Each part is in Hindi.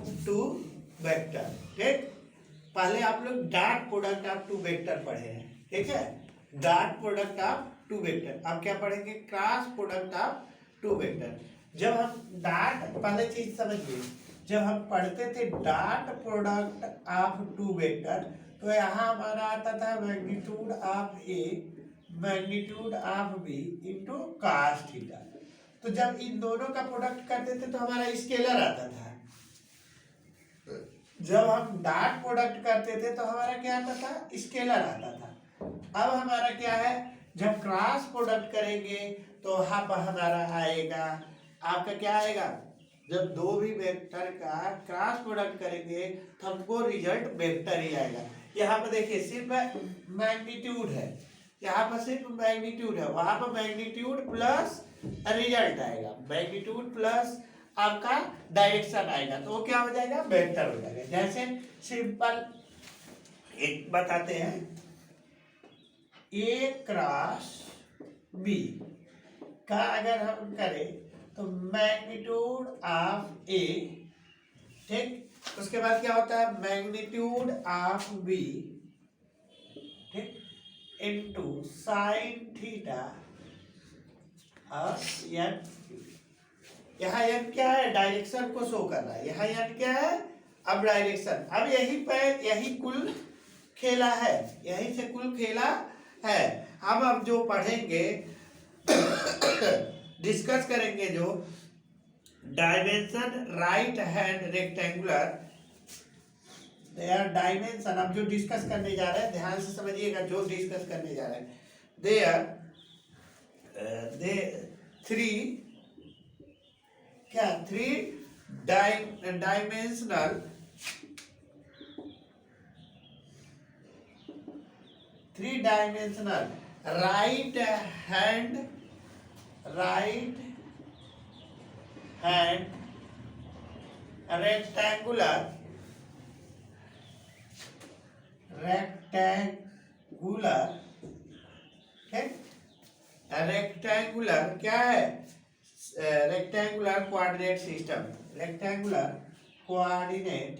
Of two vector. ठीक, पहले आप लोग dot product of two vector पढ़े हैं, ठीक है, dot product of two vector. अब क्या पढ़ेंगे, cross product of two vector. जब हम डॉट, पहले चीज समझिए, जब हम पढ़ते थे dot product of two vector, तो यहाँ हमारा आता था magnitude of A magnitude of B into cos theta. तो जब इन दोनों का प्रोडक्ट करते थे तो हमारा स्केलर आता था। जब हम डॉट प्रोडक्ट करते थे तो हमारा क्या आता था, स्केलर आता था। अब हमारा क्या है, जब क्रॉस प्रोडक्ट करेंगे तो वहां पर हमारा आएगा, आपका क्या आएगा, जब दो भी वेक्टर का क्रॉस प्रोडक्ट करेंगे तो हमको रिजल्ट वेक्टर ही आएगा। यहाँ पर देखिए सिर्फ मैग्नीट्यूड है, यहाँ पर सिर्फ मैग्नीट्यूड है, वहां पर मैग्नीट्यूड प्लस रिजल्ट आएगा, मैग्नीट्यूड प्लस आपका डायरेक्शन आएगा, तो वो क्या हो जाएगा, वेक्टर हो जाएगा। जैसे सिंपल एक बताते हैं, ए क्रॉस बी का अगर हम करें तो मैग्नीट्यूड ऑफ ए, ठीक, उसके बाद क्या होता है, मैग्नीट्यूड ऑफ बी, ठीक, इनटू साइन थीटा और एन। यहाँ एन क्या है, डायरेक्शन को शो कर रहा है, यहाँ एन क्या है, अब डायरेक्शन। अब यही पे यही कुल खेला है, यही से कुल खेला है। हम अब जो पढ़ेंगे डिस्कस करेंगे, जो dimension right hand rectangular, their dimension, अब जो डिस्कस करने जा रहे हैं ध्यान से समझिएगा, जो डिस्कस करने जा रहे हैं, देयर थ्री क्या, three dimensional right hand rectangular ठीक, रेक्टेंगुलर क्या है, rectangular coordinate system, rectangular coordinate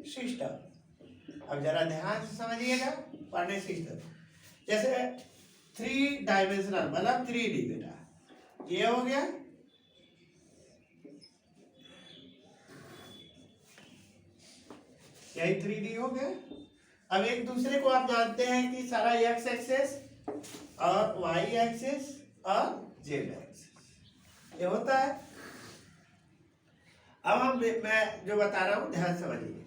system. अब जरा ध्यान से समझिएगा, कोऑर्डिनेट सिस्टम जैसे थ्री डायमेंशनल मतलब 3D बेटा, ये हो गया, यही 3D हो गया। अब एक दूसरे को आप जानते हैं कि सारा एक्स एक्सेस और वाई एक्सेस और जेड एक्सेस, ये होता है। अब मैं जो बता रहा हूं ध्यान समझिए,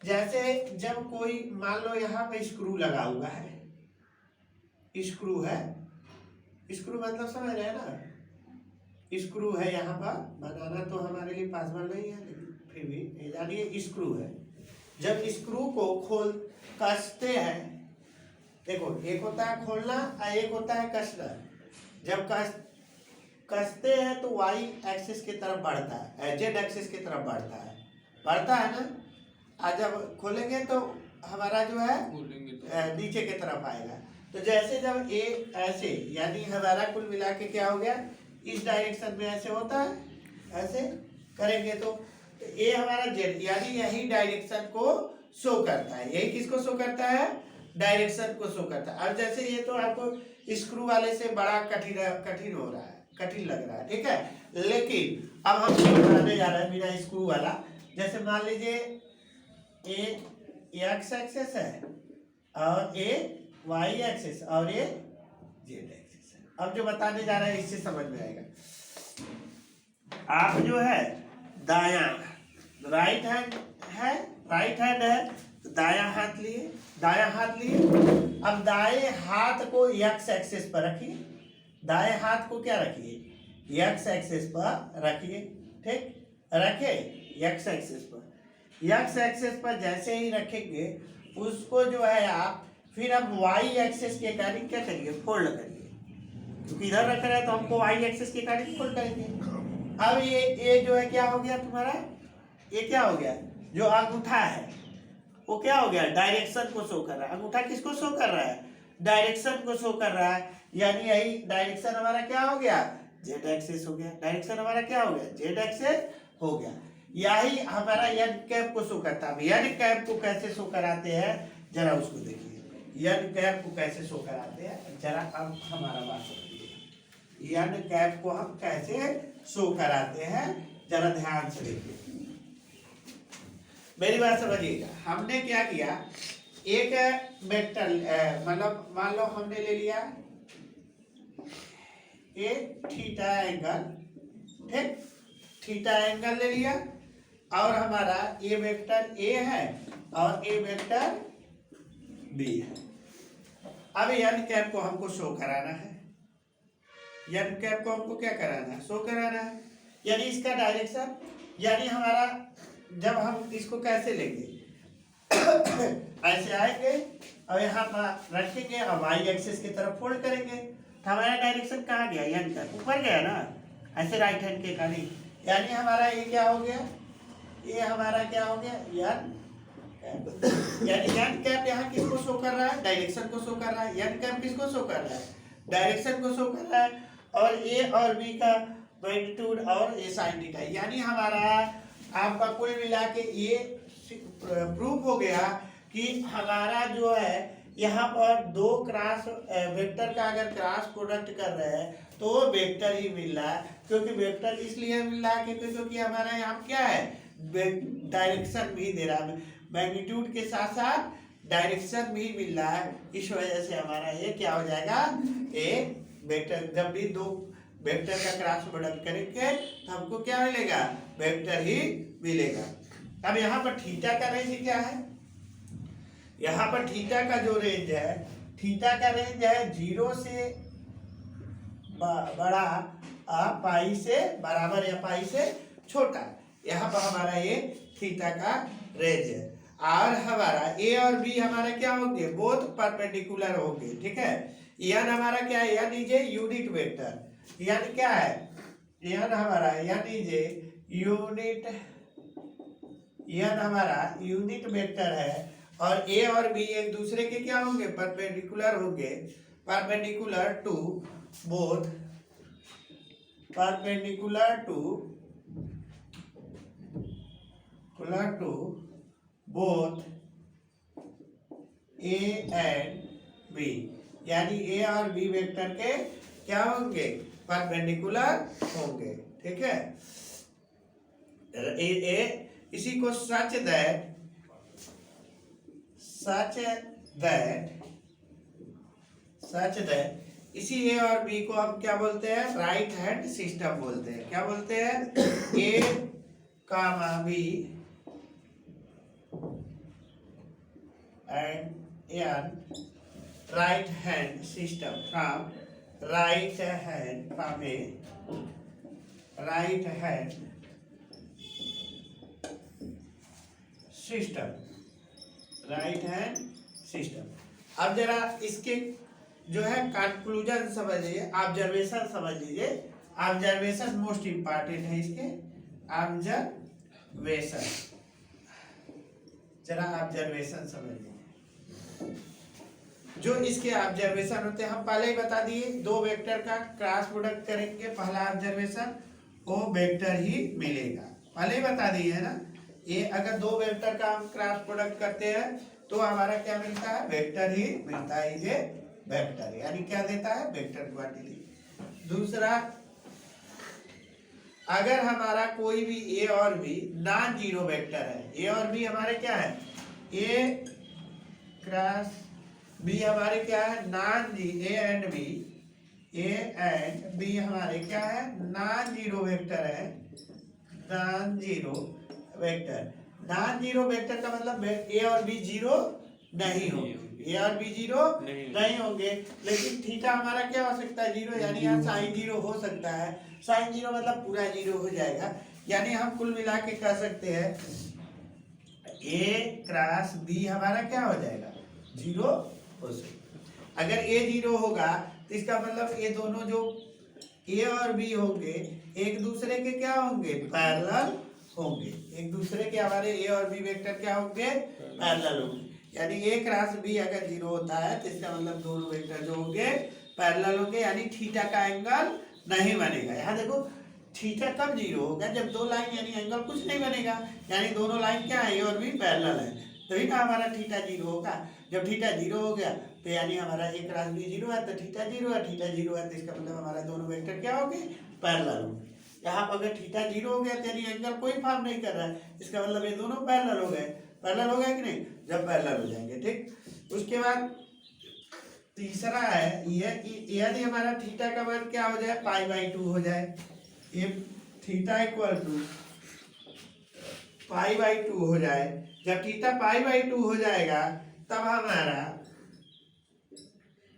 जैसे जब कोई मान लो यहाँ पे स्क्रू लगा हुआ है, स्क्रू है, स्क्रू मतलब समझ रहे हैं ना, स्क्रू है यहाँ पर, बनाना तो हमारे लिए पॉसिबल नहीं है लेकिन फिर भी जानिए स्क्रू है। जब स्क्रू को कसते हैं, देखो एक होता है खोलना और एक होता है कसना। जब कसते हैं तो वाई एक्सिस की तरफ बढ़ता है, जेड एक्सिस की तरफ बढ़ता है ना, और जब खोलेंगे तो हमारा जो है नीचे की तरफ आएगा। तो जैसे जब ए ऐसे, यानी हमारा कुल मिला के क्या हो गया, इस डायरेक्शन में ऐसे होता है, ऐसे करेंगे तो ए हमारा जेड, यानी यही डायरेक्शन को शो करता है, यही किसको शो करता है, डायरेक्शन को शो करता है। अब जैसे ये तो आपको स्क्रू वाले से बड़ा कठिन हो रहा है, कठिन लग रहा है, ठीक है, लेकिन अब हम बनाने जा रहे हैं बिना स्क्रू वाला। जैसे मान लीजिए ए एक्स एक्सेस है और ए वाई एक्सेस और ये जेड एक्सेस है। अब जो बताने जा रहे हैं इससे समझ में आएगा। आप जो है दायां राइट हैंड है तो दायां हाथ लिए, अब दाएं हाथ को एक्स एक्सेस पर रखिए, दाएं हाथ को क्या रखिए, एक्स एक्सेस पर रखिए, ठीक, रखे एक्स एक्सेस पर। एक्स एक्सेस पर जैसे ही रखेंगे उसको जो है आप फिर अब वाई एक्सेस के अकॉर्डिंग क्या करिए, फोल्ड करिए, क्योंकि इधर रख रहा है तो हमको वाई एक्सेस के अकॉर्डिंग फोल्ड करेंगे। अब ये जो है क्या हो गया तुम्हारा, ये क्या हो गया, जो अंगूठा है वो क्या हो गया, डायरेक्शन को शो कर रहा है। अंगूठा किसको शो कर रहा है, डायरेक्शन को शो कर रहा है, यानी यही डायरेक्शन हमारा क्या हो गया, जेड एक्सेस हो गया। डायरेक्शन हमारा क्या हो गया, जेड एक्सेस हो गया। यही हमारा एन कैप को शो करता है। एन कैप को कैसे शो कराते हैं जरा उसको देखिए। एन कैप को कैसे शो कराते हैं जरा अब हमारा बात समझिए। एन कैप को हम कैसे शो कराते हैं जरा ध्यान से देखिए, मेरी बात समझिएगा। हमने क्या किया, एक वेक्टर मतलब मान लो हमने ले लिया एक थीटा एंगल, ठीक, थीटा एंगल ले लिया और हमारा ये वेक्टर ए है और ये वेक्टर बी है। अब एन कैप को हमको शो कराना है। एन कैप को हमको क्या कराना है, शो कराना है। यानी इसका डायरेक्शन, यानी हमारा जब हम इसको कैसे लेंगे ऐसे आएंगे और यहाँ पर रखेंगे और वाई एक्सिस की तरफ फोल्ड करेंगे तो हमारा डायरेक्शन कहाँ गया, एन कैप ऊपर गया ना, ऐसे राइट हैंड के करीब। यानी हमारा ये क्या हो गया, ये हमारा क्या हो गया एन, यानी एन कैप यहाँ किसको शो कर रहा है, डायरेक्शन को शो कर रहा है। एन कैप किसको शो कर रहा है, डायरेक्शन को शो कर रहा है। और ए और बी का मैग्नीट्यूड और ए साइन थीटा, यानी हमारा आपका कुल मिला के ये प्रूफ हो गया कि हमारा जो है यहाँ पर दो क्रॉस वेक्टर का अगर क्रॉस प्रोडक्ट कर रहे हैं तो वो वेक्टर ही मिल रहा है। क्योंकि वेक्टर इसलिए मिल रहा है क्योंकि हमारा यहाँ क्या है, डायरेक्शन भी दे रहा है, मैग्नीट्यूड के साथ साथ डायरेक्शन भी मिल रहा है। इस वजह से हमारा ये क्या हो जाएगा, एक वेक्टर। जब भी दो वेक्टर का क्रॉस प्रोडक्ट करेंगे तो हमको क्या मिलेगा, वेक्टर ही मिलेगा। अब यहाँ पर थीटा का रेंज क्या है, यहाँ पर थीटा का जो रेंज है, थीटा का रेंज है 0 से बड़ा पाई से बराबर या पाई से छोटा। यहाँ पर हमारा ये थीटा का रेंज है। और हमारा ए और बी हमारा क्या होंगे, बोथ परपेंडिकुलर होंगे, ठीक है। एन हमारा क्या है, N is a unit vector. N क्या है, एन हमारा N is a unit, N हमारा यूनिट वेक्टर है। और ए और बी एक दूसरे के क्या होंगे, परपेंडिकुलर होंगे, perpendicular to both, perpendicular to both A and B. यानी ए और बी वेक्टर के क्या होंगे, परपेंडिकुलर होंगे, ठीक है। इसी को सच दैट इसी ए और बी को हम क्या बोलते हैं, राइट हैंड सिस्टम बोलते हैं। क्या बोलते हैं, a comma b and n right hand system from right hand, from a right hand system, right hand system. अब जरा इसके जो है कंक्लूजन समझ लीजिए, ऑब्जर्वेशन समझ लीजिए। ऑब्जर्वेशन मोस्ट इंपॉर्टेंट है इसके, ऑब्जर्वेशन, जरा ऑब्जर्वेशन समझ लीजिए। जो इसके ऑब्जर्वेशन होते हैं हम पहले ही बता दिए, दो वेक्टर का क्रॉस प्रोडक्ट करेंगे, पहला ऑब्जर्वेशन वो वेक्टर ही मिलेगा, पहले ही बता दिए है ना। ये अगर दो वेक्टर का हम क्रॉस प्रोडक्ट करते हैं तो हमारा क्या मिलता है, वेक्टर ही मिलता है। ये वेक्टर यानी क्या देता है, वेक्टर क्वांटिटी। दूसरा, अगर हमारा कोई भी ए और बी नॉन जीरो वेक्टर है, ए और बी हमारे क्या है, ए क्रॉस बी हमारे क्या है, नॉन जी, ए एंड बी हमारे क्या है, नॉन जीरो वेक्टर है, non zero vector. Non zero vector का मतलब ए और बी जीरो नहीं होंगे, ए और बी जीरो नहीं होंगे, लेकिन थीटा हमारा क्या हो सकता है, जीरो। यानी यहाँ साइन जीरो हो सकता है, साइन जीरो मतलब पूरा जीरो हो जाएगा। यानी हम कुल मिला के कह सकते हैं ए क्रॉस बी हमारा क्या हो जाएगा, जीरो हो सकता। अगर ए जीरो होगा तो इसका मतलब ये दोनों जो ए और बी होंगे एक दूसरे के क्या होंगे, पैरेलल होंगे। एक दूसरे के हमारे ए और बी वेक्टर क्या होंगे, पैरेलल होंगे। यानी ए क्रॉस बी अगर जीरो होता है तो इसका मतलब दोनों वेक्टर जो होंगे पैरेलल होंगे, यानी थीटा का एंगल नहीं बनेगा। यहाँ देखो थीटा कब जीरो होगा? जब दो लाइन यानी एंगल कुछ नहीं बनेगा, यानी दोनों लाइन क्या है, ए और बी पैरेलल है, तभी ना हमारा थीटा जीरो होगा। जब थीटा जीरो हो गया तो यानी हमारा ए क्रॉस बी जीरो है, तो थीटा जीरो है, थीटा जीरो है तो इसका मतलब हमारा दोनों वेक्टर क्या हो गए, पैरेलल हो गए। यहाँ पर अगर थीटा जीरो हो गया तो यानी एंगल कोई फॉर्म नहीं कर रहा है, इसका मतलब ये दोनों पैरेलल हो गए। पैरेलल हो गया कि नहीं? जब पैरेलल हो जाएंगे, ठीक। उसके बाद तीसरा है ये, यदि हमारा थीटा का मान क्या हो जाए, पाई/2 हो जाए, ये थीटा इक्वल टू पाई/2 हो जाए। जब थीटा पाई/2 हो जाएगा तब हमारा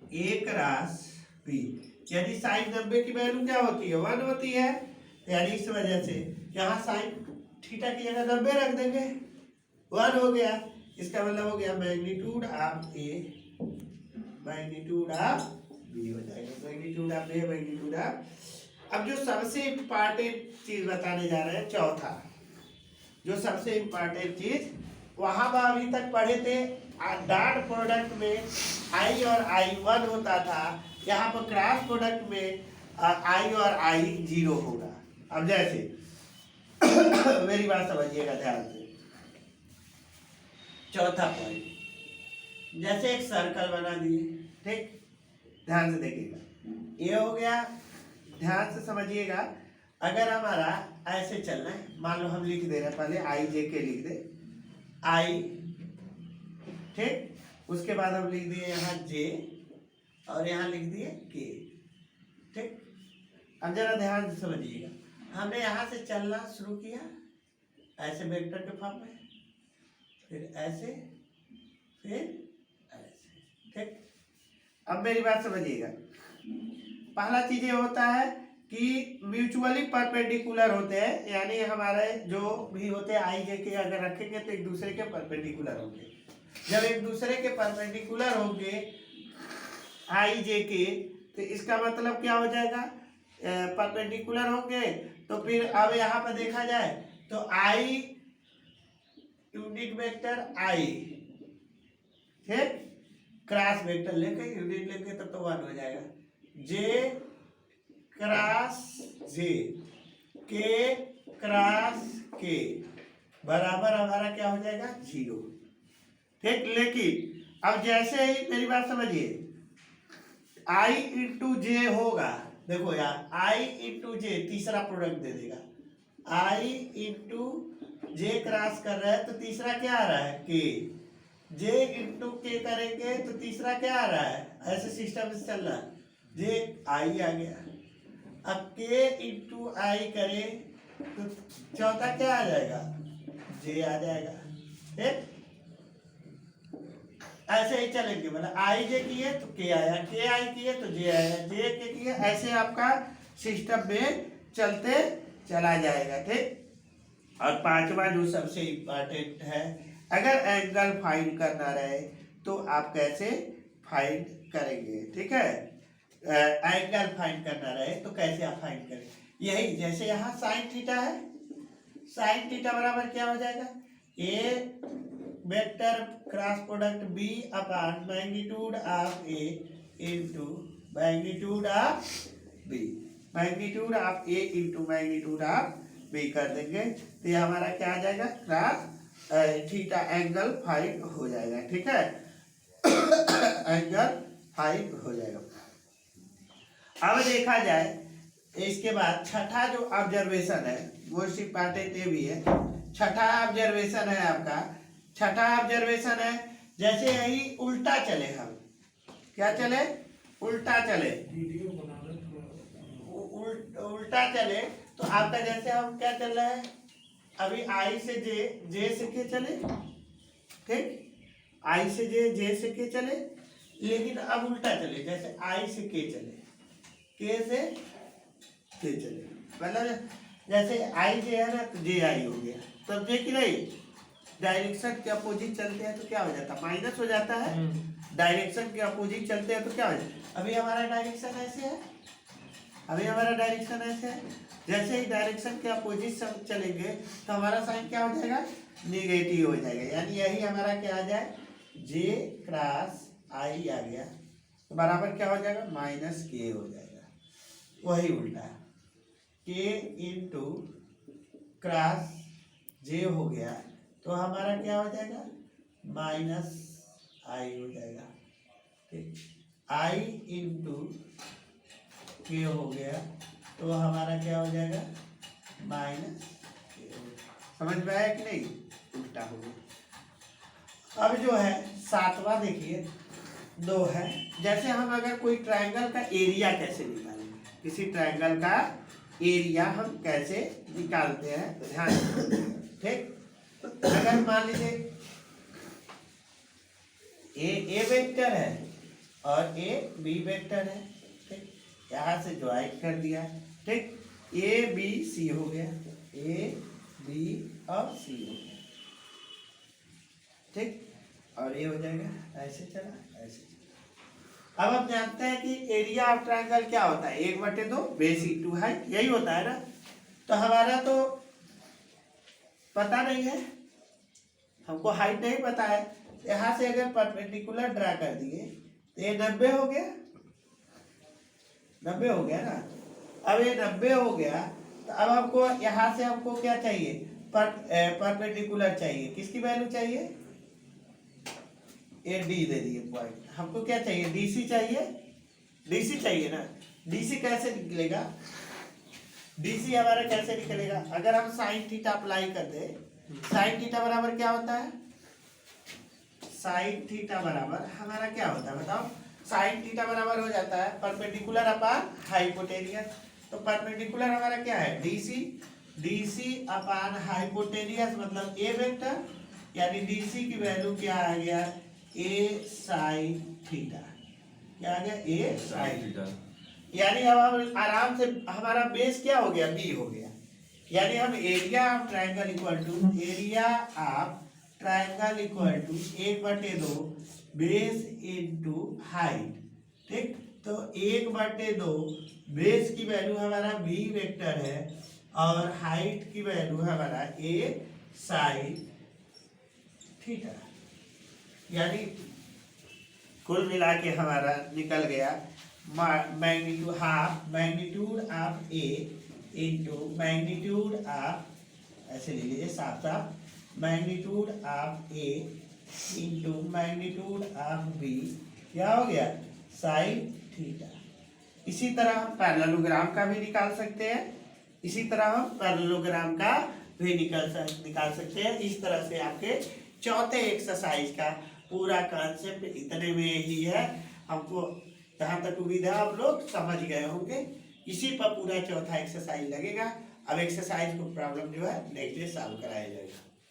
ए क्रॉस बी, यानी साइन 90 की वैल्यू क्या होती है, 1 होती है, यानी इस वजह से यहाँ साइन थीटा की जगह 90 रख देंगे, 1 हो गया। इसका मतलब हो गया magnitude of A magnitude of B हो जाएगा, magnitude of A magnitude of. अब जो सबसे इम्पॉर्टेंट चीज बताने जा रहे हैं, चौथा जो सबसे इम्पॉर्टेंट चीज, वहां पर अभी तक पढ़े थे डॉट प्रोडक्ट में आई और आई 1 होता था, यहाँ पर क्रॉस प्रोडक्ट में आई और आई 0 होगा। अब जैसे मेरी बात समझिएगा ध्यान से, चौथा पॉइंट, जैसे एक सर्कल बना दिए, ठीक, ध्यान से देखिएगा, ये हो गया, ध्यान से समझिएगा। अगर हमारा ऐसे चलना है, मान लो हम लिख दे रहे हैं, पहले आई जे के लिख दे, आई, ठीक, उसके बाद हम लिख दिए यहाँ जे और यहाँ लिख दिए के, ठीक। अब जरा ध्यान से समझिएगा, हमने यहाँ से चलना शुरू किया ऐसे वेक्टर के फॉर्म में, फिर ऐसे, फिर ऐसे, ठीक। अब मेरी बात समझिएगा, पहला चीज ये होता है कि म्यूचुअली परपेंडिकुलर होते हैं, यानी हमारे जो भी होते हैं आई जे के अगर रखेंगे तो एक दूसरे के परपेंडिकुलर होंगे। जब एक दूसरे के परपेंडिकुलर होंगे आई जे के, तो इसका मतलब क्या हो जाएगा, परपेंडिकुलर होंगे, तो फिर अब यहाँ पर देखा जाए तो आई यूनिट वेक्टर आई, ठीक, क्रॉस वेक्टर लेके यूनिट लेके तब तो 1 हो जाएगा, जे क्रॉस जे, के क्रॉस के बराबर हमारा क्या हो जाएगा, 0, ठीक। लेकिन अब जैसे ही मेरी बात समझिए, आई इंटू जे होगा, देखो यार, आई इंटू जे तीसरा प्रोडक्ट दे देगा, आई इंटू जे क्रॉस कर रहा है तो तीसरा क्या आ रहा है, के, जे इंटू के करेंगे तो तीसरा क्या आ रहा है, ऐसे सिस्टम से चल रहा है, जे आई आ गया। अब के इंटू आई करें तो चौथा क्या आ जाएगा, जे आ जाएगा, ठीक। ऐसे ही चलेंगे, मतलब आई जे किए तो के आया, के आई किए तो जे आया, जे के किए, ऐसे आपका सिस्टम में चलते चला जाएगा, ठीक। और पांचवा जो सबसे इम्पोर्टेंट है, अगर एंगल फाइंड करना रहे तो आप कैसे फाइंड करेंगे, ठीक है। एंगल फाइंड करना रहे तो कैसे आप फाइंड करेंगे, यही जैसे यहाँ साइन थीटा है, साइन थीटा बराबर क्या हो जाएगा, a vector cross product b upon magnitude of A into magnitude of b, magnitude of A into magnitude of b कर देंगे तो ये हमारा क्या आ जाएगा, क्रॉस थीटा एंगल फाइंड हो जाएगा, ठीक है। एंगल फाइंड हो जाएगा। अब देखा जाए इसके बाद छठा जो ऑब्जर्वेशन है, मोस्ट इंपॉर्टेंट ये भी है, छठा ऑब्जर्वेशन है आपका, छठा ऑब्जर्वेशन है, जैसे यही उल्टा चले, हम क्या चले, उल्टा चले, उल्टा चले तो आपका जैसे हम क्या चल रहा है, अभी आई से जे, जे से के चले, ठीक, आई से जे से के चले, लेकिन अब उल्टा चले, जैसे आई से के चले, के से के चले, मतलब जैसे आई जे है ना तो जे आई हो गया, तो जे की नहीं, डायरेक्शन के अपोजिट चलते हैं तो क्या हो जाता है, माइनस हो जाता है, डायरेक्शन के अपोजिट चलते हैं तो क्या हो जाता है, अभी हमारा डायरेक्शन ऐसे है, अभी हमारा डायरेक्शन ऐसे है, जैसे ही डायरेक्शन के अपोजिट चलेंगे तो हमारा साइन क्या हो जाएगा, नेगेटिव हो जाएगा, यानी यही हमारा क्या आ जाए, जे क्रॉस आई आ गया तो बराबर क्या हो जाएगा, माइनस के हो जाएगा, वही उल्टा है, के इंटू क्रॉस जे हो गया तो हमारा क्या हो जाएगा माइनस आई हो जाएगा। ठीक, आई इंटू के हो गया तो हमारा क्या हो जाएगा माइनस के। समझ में आया कि नहीं, उल्टा हो गया। अब जो है सातवां देखिए 2 है। जैसे हम अगर कोई ट्रायंगल का एरिया कैसे निकालेंगे, किसी ट्रायंगल का एरिया हम कैसे निकालते हैं तो ध्यान रखिए। ठीक, अगर मान लीजिए ए वेक्टर है और ए बी वेक्टर है। ठीक, यहाँ से ज्वाइन कर दिया। ठीक, ए बी सी हो गया, ए बी और सी हो गया। ठीक, और ये हो जाएगा ऐसे चला ऐसे चला। अब आप जानते हैं कि एरिया ऑफ ट्रायंगल क्या होता है 1/2 बेस इंटू हाइट, यही होता है ना। तो हमारा तो पता नहीं है, हमको हाइट नहीं पता है। यहाँ से अगर परपेंडिकुलर ड्रा कर दिए तो ये 90 हो गया, 90 हो गया ना। अब ये 90 हो गया तो अब हमको यहाँ से हमको क्या चाहिए परपेंडिकुलर चाहिए। किसकी वैल्यू चाहिए, ये डी दे दिए पॉइंट। हमको क्या चाहिए डीसी चाहिए, डीसी चाहिए ना। डीसी कैसे निकलेगा, डीसी हमारा कैसे निकलेगा, अगर हम साइन थीटा अप्लाई कर दे। साइन थीटा बराबर क्या होता है, साइन थीटा बराबर हमारा क्या होता है बताओ। साइन थीटा बराबर हो जाता है परपेंडिकुलर अपान हाइपोटेनियस। तो परपेंडिकुलर हमारा क्या है डीसी, डीसी अपान हाइपोटेनियस मतलब ए वेक्टर, यानी डीसी की वैल्यू क्या आ गया ए साइन थीटा। क्या आ गया ए साइन थीटा। यानी अब हम आराम से हमारा बेस क्या हो गया बी हो गया। यानी हम area of triangle equal to area of triangle equal to 1/2 base into height. ठीक, तो 1/2 बेस की वैल्यू हमारा बी वेक्टर है और हाइट की वैल्यू हमारा ए साइन थीटा। यानी कुल मिला के हमारा निकल गया magnitude half magnitude of A into magnitude of, ऐसे ले लीजिए साफ साफ, magnitude of A into magnitude of B क्या हो गया साइन थीटा। इसी तरह हम पैरेललोग्राम का भी निकाल सकते हैं, इसी तरह हम पैरेललोग्राम का भी निकाल सकते हैं। इस तरह से आपके चौथे एक्सरसाइज का पूरा कॉन्सेप्ट इतने में ही है। हमको जहाँ तक उम्मीद है आप लोग समझ गए होंगे। इसी पर पूरा चौथा एक्सरसाइज लगेगा। अब एक्सरसाइज को प्रॉब्लम जो है नेक्स्ट डे सॉल्व कराया जाएगा।